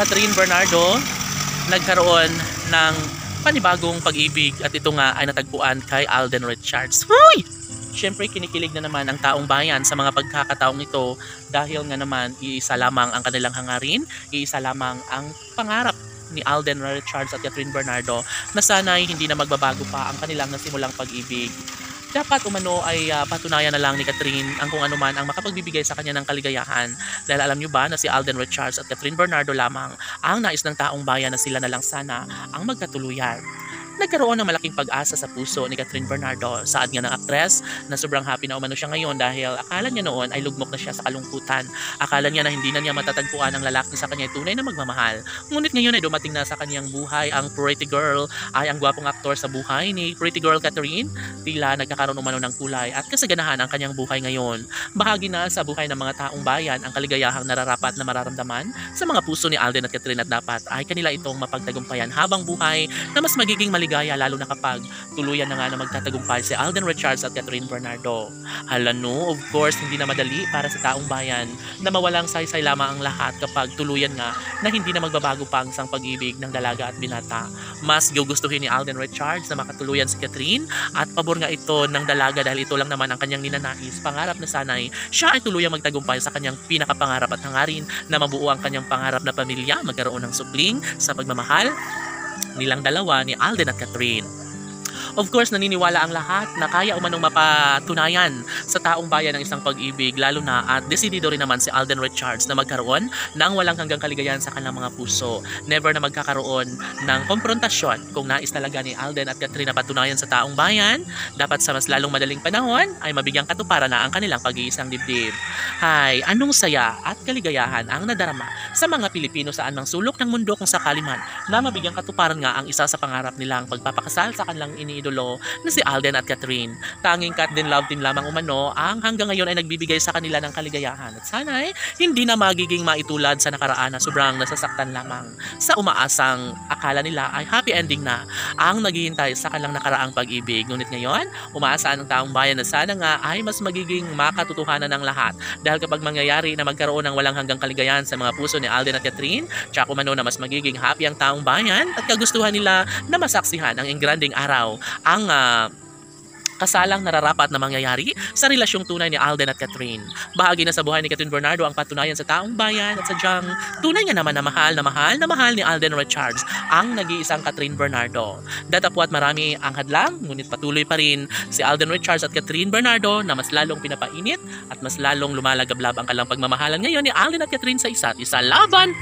Catherine Bernardo nagkaroon ng panibagong pag-ibig at ito nga ay natagpuan kay Alden Richards. Huy! Siyempre kinikilig na naman ang taong bayan sa mga pagkakataong ito dahil nga naman iisa lamang ang kanilang hangarin, iisa lamang ang pangarap ni Alden Richards at Catherine Bernardo na sana'y hindi na magbabago pa ang kanilang nasimulang pag-ibig. Dapat umano ay patunayan na lang ni Catherine ang kung ano man ang makapagbibigay sa kanya ng kaligayahan. Dahil alam nyo ba na si Alden Richards at Catherine Bernardo lamang ang nais ng taong bayan na sila na lang sana ang magkatuluyan. Nagkaroon ng malaking pag-asa sa puso ni Catherine Bernardo. Saad nga ng aktres na sobrang happy na umano siya ngayon dahil akala niya noon ay lugmok na siya sa kalungkutan. Akala niya na hindi na niya matatagpuan ang lalaki sa kanya tunay na magmamahal. Ngunit ngayon ay dumating na sa kanyang buhay ang pretty girl, ay ang gwapong aktor sa buhay ni pretty girl Catherine. Tila nagkakaroon umano ng kulay at kasaganahan ang kanyang buhay ngayon. Bahagi na sa buhay ng mga taong bayan ang kaligayahang nararapat na mararamdaman sa mga puso ni Alden at Catherine at dapat ay kanila itong mapagtagumpayan habang buhay na mas magiging maligaya lalo na kapag tuluyan na nga na magtatagumpay si Alden Richards at Catherine Bernardo. Hala no, of course, hindi na madali para sa taong bayan na mawalang saysay lamang ang lahat kapag tuluyan nga na hindi na magbabago pa ang isang pag-ibig ng dalaga at binata. Mas gugustuhin ni Alden Richards na makatuluyan si Catherine at pabor nga ito ng dalaga dahil ito lang naman ang kanyang ninanais, pangarap na sanay siya ay tuluyang magtagumpay sa kanyang pinakapangarap at hangarin na mabuo ang kanyang pangarap na pamilya, magkaroon ng supling sa pagmamahal nilang dalawa ni Alden at Catherine. Of course, naniniwala ang lahat na kaya umanong mapatunayan sa taong bayan ng isang pag-ibig, lalo na at desidido rin naman si Alden Richards na magkaroon ng walang hanggang kaligayahan sa kanilang mga puso. Never na magkakaroon ng konfrontasyon. Kung nais talaga ni Alden at Catherine na patunayan sa taong bayan, dapat sa mas lalong madaling panahon ay mabigyang katuparan na ang kanilang pag-iisang dibdib. Hay, anong saya at kaligayahan ang nadarama sa mga Pilipino saan mang sulok ng mundo kung sakali man na mabigyang katuparan nga ang isa sa pangarap nilang pagpapakasal sa kanilang iniidolo na si Alden at Catherine. Tanging Cat din Love Team lamang umano ang hanggang ngayon ay nagbibigay sa kanila ng kaligayahan at sana ay hindi na magiging maitulad sa nakaraan na sobrang nasasaktan lamang sa umaasang akala nila ay happy ending na ang naghihintay sa kanilang nakaraang pag-ibig. Ngunit ngayon, umaasaan ng taong bayan na sana nga ay mas magiging makatotohanan ng lahat dahil kapag mangyayari na magkaroon ng walang hanggang kaligayahan sa mga puso ni Alden at Catherine, tsaka umano na mas magiging happy ang taong bayan at kagustuhan nila na masaksihan ang engranding araw ang kasalang nararapat na mangyayari sa relasyong tunay ni Alden at Catherine. Bahagi na sa buhay ni Catherine Bernardo ang patunayan sa taong bayan at sadyang tunay nga naman na mahal na mahal na mahal ni Alden Richards ang nag-iisang Catherine Bernardo. Datapwat marami ang hadlang, ngunit patuloy pa rin si Alden Richards at Catherine Bernardo na mas lalong pinapainit at mas lalong lumalagablab ang kanilang pagmamahalan ngayon ni Alden at Catherine sa isa't isa. Laban!